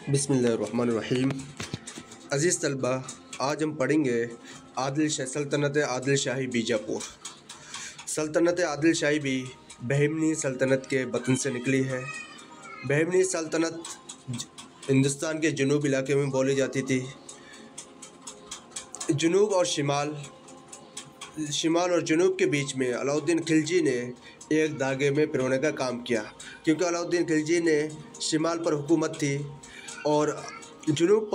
بسم اللہ الرحمن الرحیم۔ عزیز طلبہ، آج ہم پڑھیں گے سلطنت عادل شاہی بیجاپور۔ سلطنت عادل شاہی بھی بہمنی سلطنت کے بطن سے نکلی ہے۔ بہمنی سلطنت ہندوستان کے جنوب علاقے میں بولی جاتی تھی۔ جنوب اور شمال اور جنوب کے بیچ میں علاؤالدین خلجی نے ایک دھاگے میں پرونے کا کام کیا، کیونکہ علاؤالدین خلجی نے شمال پر حکومت تھی اور جنوب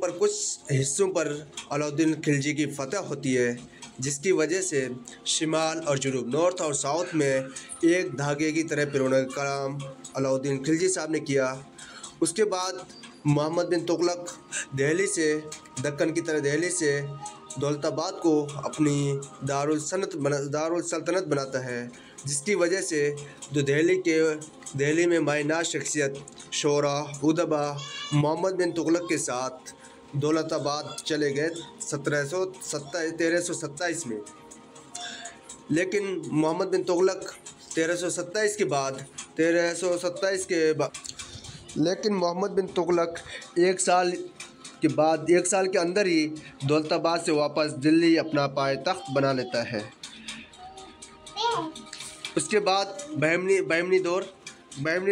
پر کچھ حصوں پر علاؤالدین خلجی کی فتح ہوتی ہے، جس کی وجہ سے شمال اور جنوب، نارتھ اور ساؤتھ میں ایک دھاگے کی طرح پرونے کا کام علاؤالدین خلجی صاحب نے کیا۔ اس کے بعد محمد بن تغلق دکن کی طرف دہلی سے دولت آباد کو اپنی دارالسلطنت بناتا ہے، جس کی وجہ سے جو دہلی میں مایناز شخصیت شعراء ادبا محمد بن تغلق کے ساتھ دولت آباد چلے گئے 1327 میں۔ لیکن محمد بن تغلق 1327 ایک سال کے اندر ہی دولت آباد سے واپس دلی اپنا پائے تخت بنا لیتا ہے۔ اس کے بعد بہمنی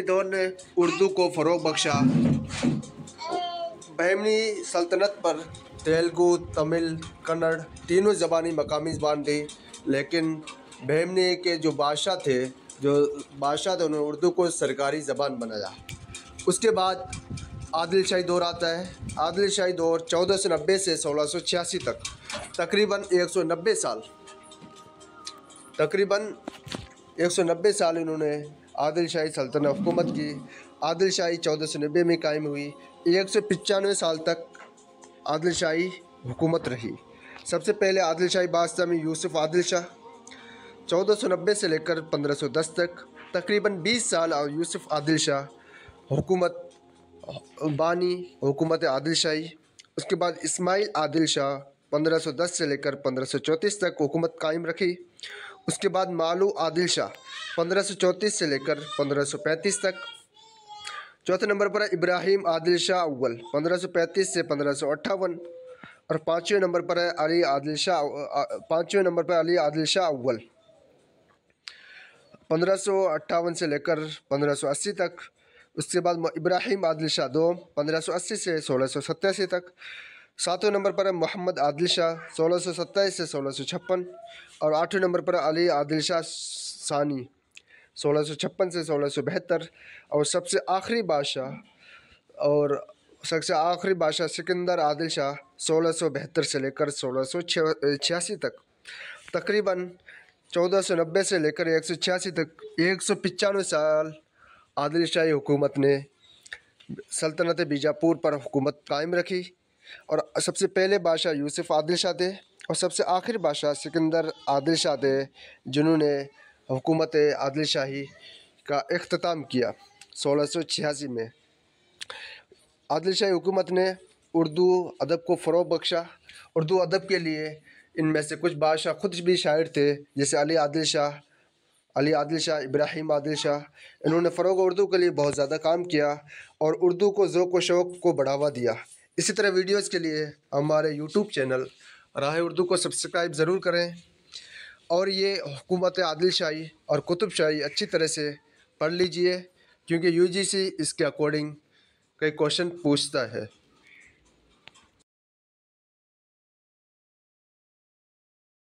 دور نے اردو کو فروغ بخشا۔ بہمنی سلطنت پر تیلگو، تمل، کنڑ تینوں زبانیں مقامی زبان تھی، لیکن بہمنی کے جو بادشاہ تھے انہوں نے اردو کو سرکاری زبان بنایا۔ اس کے بعد عادل شاہی دور آتا ہے۔ عادل شاہی دور 1490 سے 1686 تک تقریباً 190 سال انہوں نے عادل شاہی سلطنت حکومت کی۔ عادل شاہی 1490 میں قائم ہوئی۔ 195 سال تک عادل شاہی حکومت رہی۔ سب سے پہلے عادل شاہی بادشاہ میں یوسف عادل شاہ 1490 سے لے کر 1510 تک تقریباً 20 سال یوسف عادل شاہ حکومت عادل شاہی۔ اس کے بعد اسماعیل عادل شاہ 1510 سے لے کر 1534 تک حکومت قائم رکھی۔ اس کے بعد مالو عادل شاہ 1534 سے لے کر 1535 تک۔ چوتھے نمبر پر ابراہیم عادل شاہ اول 1535 سے 1558، اور پانچویں نمبر پر علی عادل شاہ اول 1558 سے لے کر 1580 تک۔ اس کے بعد ابراہیم عادل شاہ دوم 1580 سے 1687 تک۔ ساتویں نمبر پر محمد عادل شاہ 1627 سے 1656، اور آٹھویں نمبر پر علی عادل شاہ ثانی 1656 سے 1672، اور سب سے آخری بادشاہ سکندر عادل شاہ 1672 سے لے کر 1686 تک۔ تقریباً 1490 سے لے کر 186 تک 195 سال عادل شاہی حکومت نے سلطنت بیجاپور پر حکومت قائم رکھی، اور سب سے پہلے بادشاہ یوسف عادل شاہ تھے اور سب سے آخری بادشاہ سکندر عادل شاہ تھے، جنہوں نے حکومت عادل شاہی کا اختتام کیا 1686 میں۔ عادل شاہی حکومت نے اردو ادب کو فروغ بخشا۔ اردو ادب کے لیے ان میں سے کچھ بادشاہ خود بھی شاعر تھے، جیسے علی عادل شاہ، ابراہیم عادل شاہ۔ انہوں نے فروغ اردو کے لیے بہت زیادہ کام کیا اور اردو کو ذوق و شوق کو بڑھاوا دیا۔ اسی طرح ویڈیوز کے لیے ہمارے یوٹیوب چینل راہ اردو کو سبسکرائب ضرور کریں، اور یہ حکومت عادل شاہی اور قطب شاہی اچھی طرح سے پڑھ لیجئے، کیونکہ UGC اس کے اکارڈنگ کئی کوشچن پوچھتا ہے۔